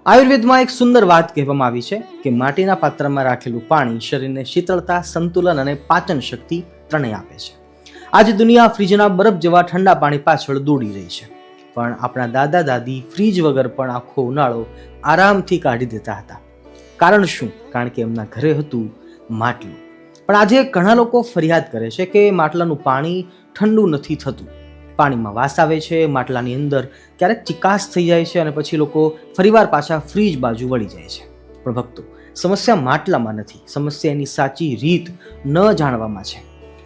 આયુર્વેદમાં એક સુંદર વાત કહેવામાં આવી છે કે માટીના પાત્રમાં રાખેલું પાણી શરીરને શીતળતા, સંતુલન અને પાચન શક્તિ ત્રણેય આપે છે. આજે દુનિયા ફ્રીજના બરફ જેવા ઠંડા પાણી પાછળ દોડી રહી છે, પણ આપણા દાદા દાદી ફ્રીજ વગર પણ આખો ઉનાળો આરામથી કાઢી દેતા હતા. કારણ શું? કારણ કે એમના ઘરે હતું માટલું. પણ આજે ઘણા લોકો ફરિયાદ કરે છે કે માટલાનું પાણી ઠંડુ નથી થતું, પાણીમાં વાસ આવે છે, માટલાની અંદર ક્યારેક ચિકાસ થઈ જાય છે અને પછી લોકો ફરીવાર પાછા ફ્રીજ બાજુ વળી જાય છે. પણ ભક્તો, સમસ્યા માટલામાં નથી, સમસ્યા એની સાચી રીત ન જાણવામાં છે.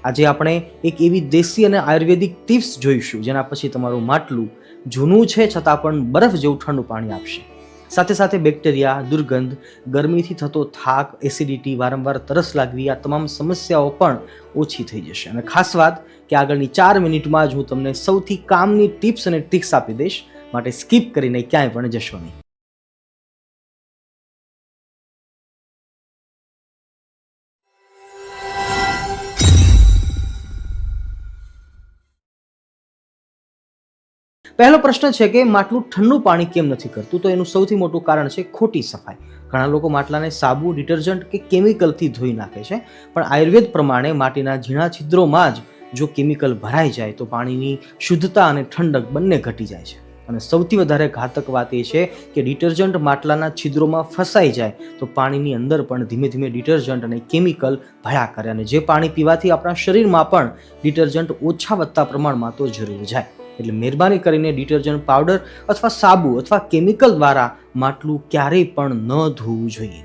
આજે આપણે એક એવી દેશી અને આયુર્વેદિક ટિપ્સ જોઈશું જેના પછી તમારું માટલું જૂનું છે છતાં પણ બરફ જેવું ઠંડુ પાણી આપશે. સાથે સાથે બેક્ટેરિયા, દુર્ગંધ, ગરમીથી થતો થાક, એસિડિટી, વારંવાર તરસ લાગવી, આ તમામ સમસ્યાઓ પણ ઓછી થઈ જશે. અને ખાસ વાત કે આગળની 4 મિનિટમાં જ હું તમને સૌથી કામની ટિપ્સ અને ટ્રિક્સ આપી દઈશ, માટે સ્કીપ કરીને ક્યાંય પણ જશો નહીં. પહેલો પ્રશ્ન છે કે માટલું ઠંડુ પાણી કેમ નથી કરતું? તો એનું સૌથી મોટું કારણ છે ખોટી સફાઈ. ઘણા લોકો માટલાને સાબુ, ડિટર્જન્ટ કે કેમિકલથી ધોઈ નાખે છે, પણ આયુર્વેદ પ્રમાણે માટીના ઝીણા છિદ્રોમાં જ જો કેમિકલ ભરાઈ જાય તો પાણીની શુદ્ધતા અને ઠંડક બંને ઘટી જાય છે. અને સૌથી વધારે ઘાતક વાત એ છે કે ડિટર્જન્ટ માટલાના છિદ્રોમાં ફસાઈ જાય તો પાણીની અંદર પણ ધીમે ધીમે ડિટર્જન્ટ અને કેમિકલ ભળ્યા કરે, અને જે પાણી પીવાથી આપણા શરીરમાં પણ ડિટર્જન્ટ ઓછા વધતા પ્રમાણમાં તો જરૂર જાય. એટલે મહેરબાની કરીને ડિટર્જન્ટ પાવડર અથવા સાબુ અથવા કેમિકલ દ્વારા માટલું ક્યારેય પણ ન ધોવું જોઈએ.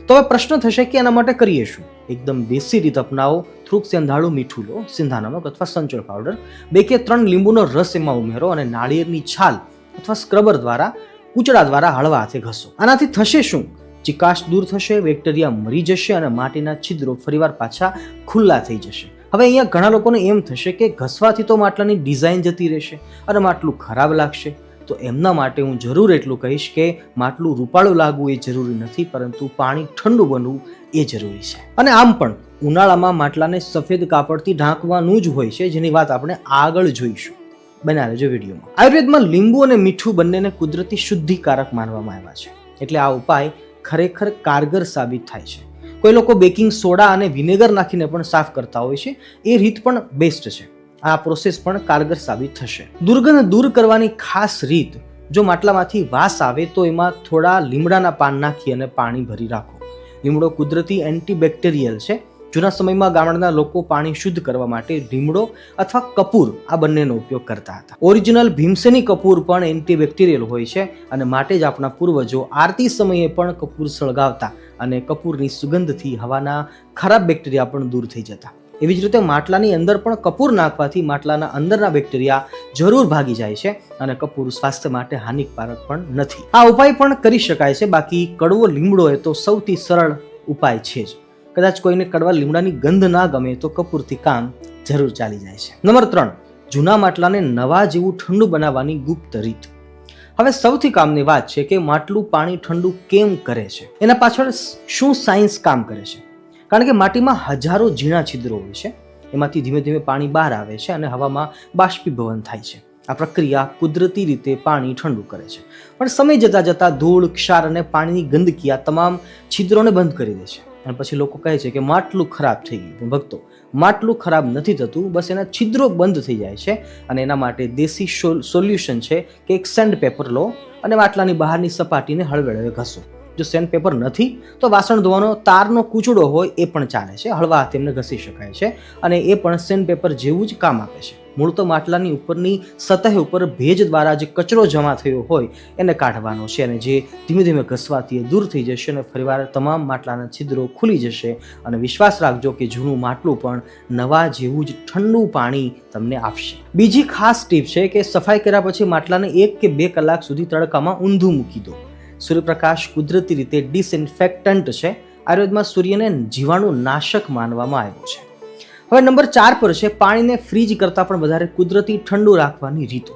તો હવે પ્રશ્ન થશે કે એના માટે કરીએ શું? એકદમ દેશી રીત અપનાવો. થોડુંક સેંધાળું મીઠું લો, સિંધા નમક અથવા સંચળ પાવડર, 2 કે 3 લીંબુનો રસ એમાં ઉમેરો અને નાળિયેરની છાલ અથવા સ્ક્રબર દ્વારા, કૂચડા દ્વારા હળવા હાથે ઘસો. આનાથી થશે શું? ચિકાશ દૂર થશે, બેક્ટેરિયા મરી જશે અને માટીના છિદ્રો ફરીવાર પાછા ખુલ્લા થઈ જશે. હવે અહીંયા ઘણા લોકોને એમ થશે કે ઘસવાથી તો માટલાની ડિઝાઇન જતી રહેશે અને માટલું ખરાબ લાગશે. તો એમના માટે હું જરૂર એટલું કહીશ કે માટલું રૂપાળું લાગવું એ જરૂરી નથી, પરંતુ પાણી ઠંડુ બનવું એ જરૂરી છે. અને આમ પણ ઉનાળામાં માટલાને સફેદ કાપડથી ઢાંકવાનું જ હોય છે, જેની વાત આપણે આગળ જોઈશું. બના રહેજો વિડીયોમાં. આયુર્વેદમાં લીંબુ અને મીઠું બંનેને કુદરતી શુદ્ધિકારક માનવામાં આવ્યા છે, એટલે આ ઉપાય ખરેખર કારગર સાબિત થાય છે. કોઈ લોકો બેકિંગ સોડા અને વિનેગર નાખીને પણ સાફ કરતા હોય છે, એ રીત પણ બેસ્ટ છે. આ પ્રોસેસ પણ કારગર સાબિત થશે. દુર્ગંધ દૂર કરવાની ખાસ રીત: જો માટલામાંથી વાસ આવે તો એમાં થોડા લીમડાના પાન નાખી અને પાણી ભરી રાખો. લીમડો કુદરતી એન્ટીબેક્ટેરિયલ છે. જૂના સમયમાં ગામડાના લોકો પાણી શુદ્ધ કરવા માટે લીમડો અથવા કપૂર આ બંનેનો ઉપયોગ કરતા હતા. ઓરિજિનલ ભીમસેની કપૂર પણ એન્ટીબેક્ટેરિયલ હોય છે અને માટે જ આપણા પૂર્વજો આરતી સમયે પણ કપૂર સળગાવતા અને કપૂરની સુગંધથી હવાના ખરાબ બેક્ટેરિયા પણ દૂર થઈ જતા. એવી જ રીતે માટલાની અંદર પણ કપૂર નાખવાથી માટલાના અંદરના બેક્ટેરિયા જરૂર ભાગી જાય છે અને કપૂર સ્વાસ્થ્ય માટે હાનિકારક પણ નથી. આ ઉપાય પણ કરી શકાય છે. બાકી કડવો લીમડો એ તો સૌથી સરળ ઉપાય છે જ. કદાચ કોઈને કડવા લીમડાની ગંધ ના ગમે તો કપૂરથી કામ જરૂર ચાલી જાય છે. નંબર 3, જૂના માટલાને નવા જેવું ઠંડુ બનાવવાની ગુપ્ત રીત. હવે સૌથી કામની વાત છે કે માટલું પાણી ઠંડુ કેમ કરે છે? એના પાછળ શું સાયન્સ કામ કરે છે? કારણ કે માટીમાં હજારો ઝીણા છિદ્રો હોય છે, એમાંથી ધીમે ધીમે પાણી બહાર આવે છે અને હવામાં બાષ્પીભવન થાય છે. આ પ્રક્રિયા કુદરતી રીતે પાણી ઠંડુ કરે છે, પણ સમય જતાં જતાં ધૂળ, ક્ષાર અને પાણીની ગંદકી આ તમામ છિદ્રોને બંધ કરી દે છે. અને પછી લોકો કહે છે કે માટલું ખરાબ થઈ ગયું. પણ ભક્તો, માટલું ખરાબ નથી થતું, બસ એના છિદ્રો બંધ થઈ જાય છે. અને એના માટે દેશી સોલ્યુશન છે કે એક સેન્ડ પેપર લો અને માટલાની બહારની સપાટીને હળવે ઘસો. જો સેન્ડ પેપર નથી તો વાસણ ધોવાનો તારનો કૂચડો હોય એ પણ ચાલે છે, હળવા હાથે એમને ઘસી શકાય છે અને એ પણ સેન્ડ પેપર જેવું જ કામ આપે છે. મૂળ તો માટલાની ઉપરની સતહ ઉપર ભેજ દ્વારા જે કચરો જમા થયો હોય એને કાઢવાનો છે અને જે ધીમે ધીમે ઘસવાથી એ દૂર થઈ જશે અને ફરીવાર તમામ માટલાના છિદ્રો ખુલી જશે. અને વિશ્વાસ રાખજો કે જૂનું માટલું પણ નવા જેવું જ ઠંડુ પાણી તમને આપશે. બીજી ખાસ ટીપ છે કે સફાઈ કર્યા પછી માટલાને 1 કે 2 કલાક સુધી તડકામાં ઊંધું મૂકી દો. સૂર્યપ્રકાશ કુદરતી રીતે ડિસઇન્ફેક્ટન્ટ છે. આયુર્વેદમાં સૂર્યને જીવાણુ નાશક માનવામાં આવ્યો છે. હવે નંબર 4 પર છે પાણીને ફ્રીજ કરતાં પણ વધારે કુદરતી ઠંડુ રાખવાની રીતો.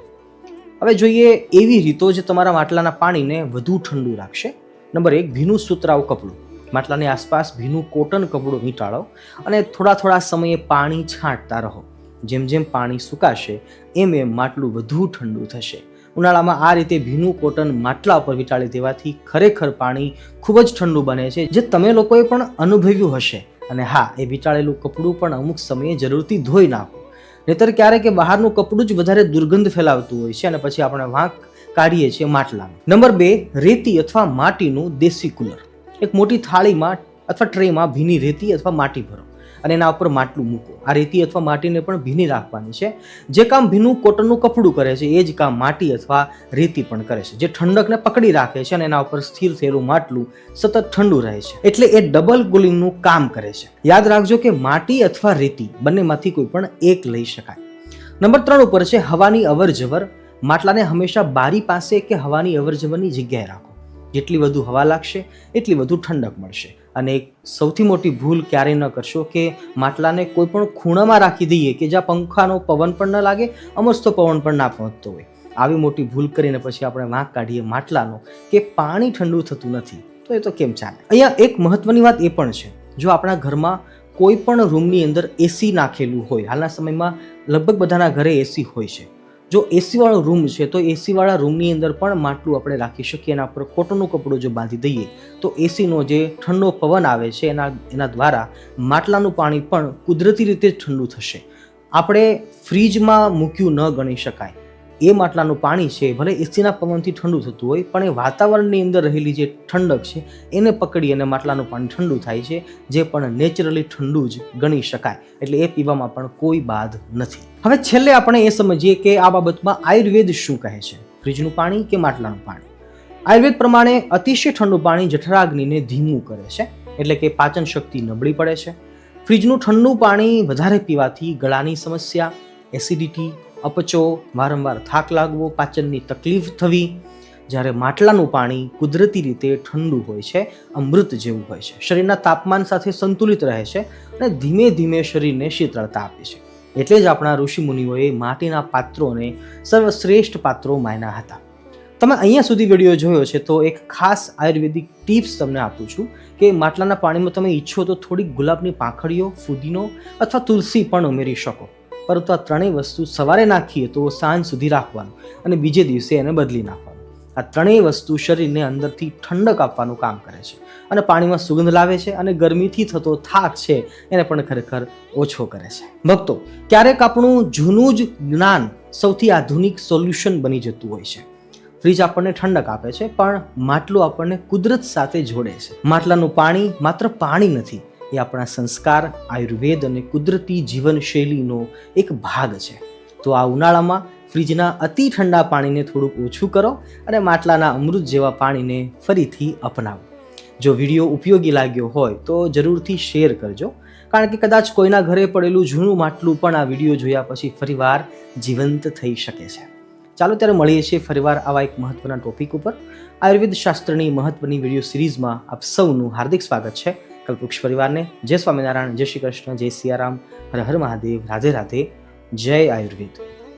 હવે જોઈએ એવી રીતો જે તમારા માટલાના પાણીને વધુ ઠંડુ રાખશે. નંબર 1, ભીનું સુતરાઉ કપડું. માટલાની આસપાસ ભીનું કોટન કપડું વીંટાળો અને થોડા સમયે પાણી છાંટતા રહો. જેમ જેમ પાણી સુકાશે એમ માટલું વધુ ઠંડુ થશે. ઉનાળામાં આ રીતે ભીનું કોટન માટલા ઉપર વીંટાળી દેવાથી ખરેખર પાણી ખૂબ જ ઠંડુ બને છે, જે તમે લોકોએ પણ અનુભવ્યું હશે. અને હા, એ વીંટાળેલું કપડું પણ અમુક સમયે જરૂરથી ધોઈ નાખો, નહીતર ક્યારેક બહારનું કપડું જ વધારે દુર્ગંધ ફેલાવતું હોય છે અને પછી આપણે વાંક કાઢીએ છીએ માટલામાં. નંબર 2, રેતી અથવા માટીનું દેશી કુલર. એક મોટી થાળીમાં અથવા ટ્રેમાં ભીની રેતી અથવા માટી ભરો અને એના ઉપર માટલું મૂકો. આ રેતી અથવા માટીને પણ ભીની રાખવાની છે. જે કામ ભીનું કોટનનું કપડું કરે છે એ જ કામ માટી અથવા રેતી પણ કરે છે, જે ઠંડકને પકડી રાખે છે અને એના ઉપર સ્થિર થયેલું માટલું સતત ઠંડુ રહે છે. એટલે એ ડબલ કુલિંગનું કામ કરે છે. યાદ રાખજો કે માટી અથવા રેતી બંનેમાંથી કોઈ પણ એક લઈ શકાય. નંબર 3 ઉપર છે હવાની અવર જવર. માટલાને હંમેશા બારી પાસે કે હવાની અવર જવરની જગ્યાએ રાખો. જેટલી વધુ હવા લાગશે એટલી વધુ ઠંડક મળશે. અને એક સૌથી મોટી ભૂલ ક્યારેય ન કરશો કે માટલાને કોઈ પણ ખૂણામાં રાખી દઈએ કે જ્યાં પંખાનો પવન પણ ન લાગે, અમસ્તો પવન પણ ના પહોંચતો હોય. આવી મોટી ભૂલ કરીને પછી આપણે વાંક કાઢીએ માટલાનો કે પાણી ઠંડુ થતું નથી, તો એ તો કેમ ચાલે. અહીંયા એક મહત્વની વાત એ પણ છે, જો આપણા ઘરમાં કોઈ પણ રૂમની અંદર એસી નાખેલું હોય, હાલના સમયમાં લગભગ બધાના ઘરે એસી હોય છે, જો એસી વાળો રૂમ છે તો એસી વાળા રૂમની અંદર પણ માટલું આપણે રાખી શકીએ. એના પર કોટનનું કપડું જો બાંધી દઈએ તો એસીનો જે ઠંડો પવન આવે છે એના દ્વારા માટલાનું પાણી પણ કુદરતી રીતે ઠંડુ થશે. આપણે ફ્રીજમાં મૂક્યું ન ગણી શકાય. એ માટલાનું પાણી છે ભલે એસીના પવનથી ઠંડુ થતું હોય, પણ એ વાતાવરણની અંદર રહેલી જે ઠંડક છે એને પકડી અને માટલાનું પાણી ઠંડુ થાય છે, જે પણ નેચરલી ઠંડુ જ ગણી શકાય. એટલે એ પીવામાં પણ કોઈ બાદ નથી. હવે છેલ્લે આપણે એ સમજીએ કે આ બાબતમાં આયુર્વેદ શું કહે છે, ફ્રીજનું પાણી કે માટલાનું પાણી. આયુર્વેદ પ્રમાણે અતિશય ઠંડુ પાણી જઠરાગ્નિને ધીમું કરે છે, એટલે કે પાચન શક્તિ નબળી પડે છે. ફ્રીજનું ઠંડુ પાણી વધારે પીવાથી ગળાની સમસ્યા, એસિડિટી, અપચો, વારંવાર થાક લાગવો, પાચનની તકલીફ થવી. જ્યારે માટલાનું પાણી કુદરતી રીતે ઠંડુ હોય છે, અમૃત જેવું હોય છે, શરીરના તાપમાન સાથે સંતુલિત રહે છે અને ધીમે ધીમે શરીરને શીતળતા આપે છે. એટલે જ આપણા ઋષિમુનિઓએ માટીના પાત્રોને સર્વશ્રેષ્ઠ પાત્રો માન્યા હતા. તમે અહીંયા સુધી વિડીયો જોયો છે તો એક ખાસ આયુર્વેદિક ટિપ્સ તમને આપું છું કે માટલાના પાણીમાં તમે ઈચ્છો તો થોડીક ગુલાબની પાંખડીઓ, ફુદીનો અથવા તુલસી પણ ઉમેરી શકો. પરંતુ આ ત્રણેય વસ્તુ સવારે નાખીએ તો સાંજ સુધી રાખવાનું અને બીજે દિવસે એને બદલી નાખવાનું. આ ત્રણેય વસ્તુ શરીરને અંદરથી ઠંડક આપવાનું કામ કરે છે અને પાણીમાં સુગંધ લાવે છે અને ગરમીથી થતો થાક છે એને પણ ખરેખર ઓછો કરે છે. ભક્તો, ક્યારેક આપણું જૂનું જ જ્ઞાન સૌથી આધુનિક સોલ્યુશન બની જતું હોય છે. ફ્રીજ આપણને ઠંડક આપે છે, પણ માટલું આપણને કુદરત સાથે જોડે છે. માટલાનું પાણી માત્ર પાણી નથી, એ આપણા સંસ્કાર, આયુર્વેદ અને કુદરતી જીવનશૈલીનો એક ભાગ છે. તો આ ઉનાળામાં ફ્રીજના અતિ ઠંડા પાણીને થોડુંક ઓછું કરો અને માટલાના અમૃત જેવા પાણીને ફરીથી અપનાવો. જો વિડીયો ઉપયોગી લાગ્યો હોય તો જરૂરથી શેર કરજો, કારણ કે કદાચ કોઈના ઘરે પડેલું જૂનું માટલું પણ આ વિડીયો જોયા પછી ફરીવાર જીવંત થઈ શકે છે. ચાલો ત્યારે મળીએ છીએ ફરીવાર આવા એક મહત્વના ટોપિક ઉપર. આયુર્વેદ શાસ્ત્રની મહત્વની વિડીયો સિરીઝમાં આપ સૌનું હાર્દિક સ્વાગત છે. કલ્પવૃક્ષ પરિવારને જય સ્વામિનારાયણ, જય શ્રી કૃષ્ણ, જય સિયારામ, હર હર મહાદેવ, રાધે રાધે, જય આયુર્વેદ.